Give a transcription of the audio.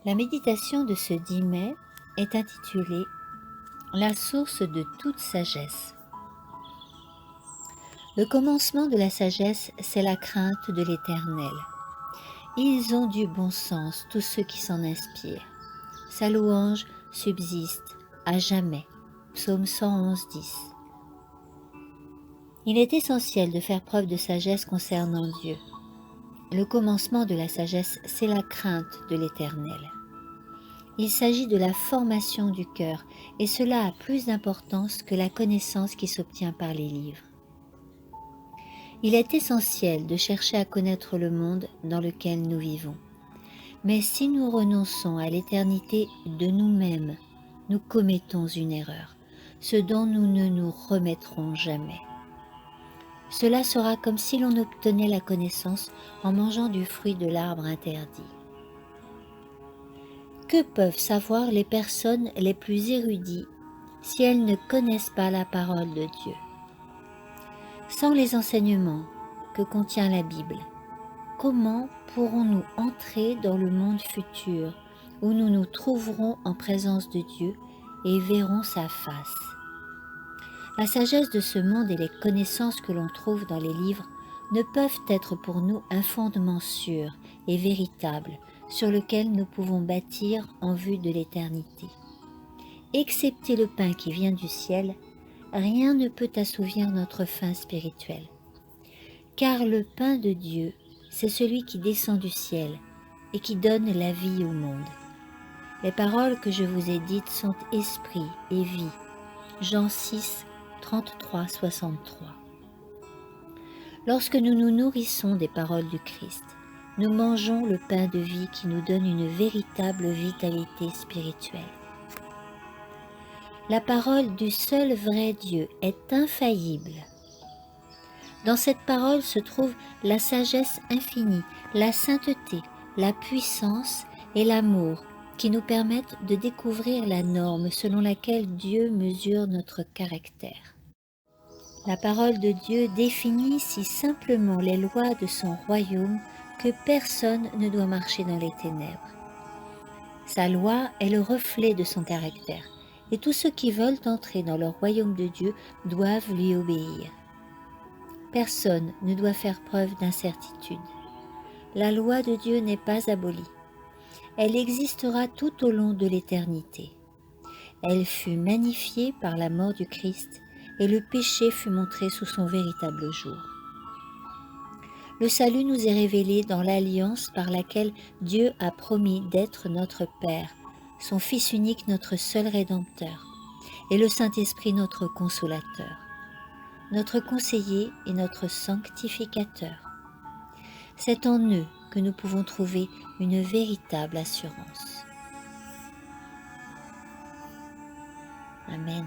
La méditation de ce 10 mai est intitulée « La source de toute sagesse ». Le commencement de la sagesse, c'est la crainte de l'Éternel. Ils ont du bon sens, tous ceux qui s'en inspirent. Sa louange subsiste à jamais. Psaume 111, 10. Il est essentiel de faire preuve de sagesse concernant Dieu. Le commencement de la sagesse, c'est la crainte de l'Éternel. Il s'agit de la formation du cœur, et cela a plus d'importance que la connaissance qui s'obtient par les livres. Il est essentiel de chercher à connaître le monde dans lequel nous vivons. Mais si nous renonçons à l'éternité de nous-mêmes, nous commettons une erreur, ce dont nous ne nous remettrons jamais. Cela sera comme si l'on obtenait la connaissance en mangeant du fruit de l'arbre interdit. Que peuvent savoir les personnes les plus érudies si elles ne connaissent pas la parole de Dieu? Sans les enseignements que contient la Bible, comment pourrons-nous entrer dans le monde futur où nous nous trouverons en présence de Dieu et verrons sa face? La sagesse de ce monde et les connaissances que l'on trouve dans les livres ne peuvent être pour nous un fondement sûr et véritable sur lequel nous pouvons bâtir en vue de l'éternité. Excepté le pain qui vient du ciel, rien ne peut assouvir notre faim spirituelle. Car le pain de Dieu, c'est celui qui descend du ciel et qui donne la vie au monde. Les paroles que je vous ai dites sont esprit et vie. Jean 6, 33, 63. Lorsque nous nous nourrissons des paroles du Christ, nous mangeons le pain de vie qui nous donne une véritable vitalité spirituelle. La parole du seul vrai Dieu est infaillible. Dans cette parole se trouve la sagesse infinie, la sainteté, la puissance et l'amour qui nous permettent de découvrir la norme selon laquelle Dieu mesure notre caractère. La parole de Dieu définit si simplement les lois de son royaume que personne ne doit marcher dans les ténèbres. Sa loi est le reflet de son caractère, et tous ceux qui veulent entrer dans le royaume de Dieu doivent lui obéir. Personne ne doit faire preuve d'incertitude. La loi de Dieu n'est pas abolie. Elle existera tout au long de l'éternité. Elle fut magnifiée par la mort du Christ et le péché fut montré sous son véritable jour. Le salut nous est révélé dans l'alliance par laquelle Dieu a promis d'être notre Père, son Fils unique notre seul Rédempteur, et le Saint-Esprit notre Consolateur, notre conseiller et notre sanctificateur. C'est en eux que nous pouvons trouver une véritable assurance. Amen.